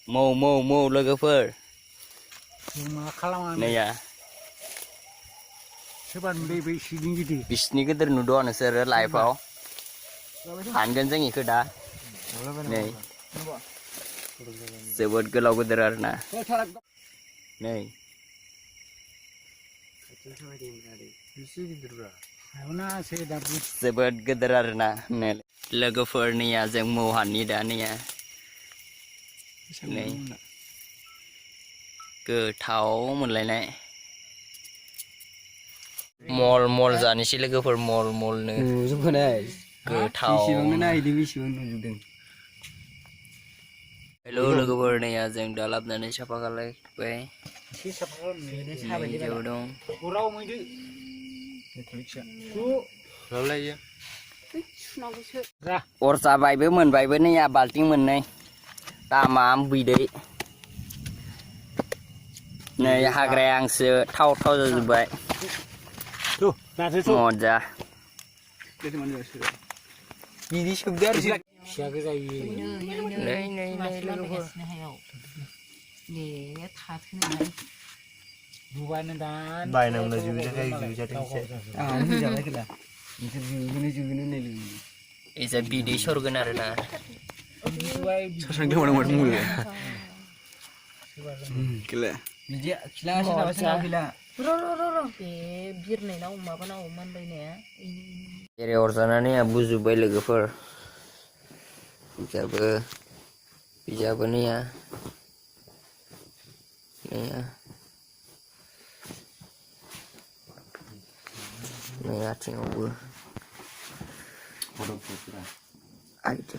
Mau logofer. मा खालामा Naya. सोरबा नुदों बै सिगिं गिदिर Bisni gedar nudo nusir live au. Hangan jeng ikut dah. Nih. Sebut gelau gedar arna. Nih. Sebut gedar arna. Nih. Logofer nih ya jeng mau hani dah nih ya. Nih. Gothau मोनलायनाय मल जानोसै लोगोफोर मलनो नुजोबखानाय गोथाव बेसेबांनो नायदों बेसेबां नुजोबदों hello लोगोफोर नै जों दा लाबोनानै साफा खालायबाय एसे साफा खालामनो साबायदि जौ दं हराव मैदो लाबलायो अर जाबायबो मोनबायबो नै बाल्टिं मोननै दामा बिदै नै हाग्राया आंसो थाव जाजोब्बाय मजा बिदि सोबदो आरो फिसा गोजायो नै लोगोफोर बुबानो दान बायनांगौ जुजाखाय जुजाथोंसै आं जाबाय खोला नोंसोर जुगोनो होननाय लोगो एजा बिदै सरगोन आरोना सारसांदों मानो मुलि gila. Dia gila sih gila. Ro be birnaयनाव माबानाव मानबायनाया एरे अरजानानै बुजुबाय लोगोफोर बिजाबो नैया नै आथिङावबो आइदो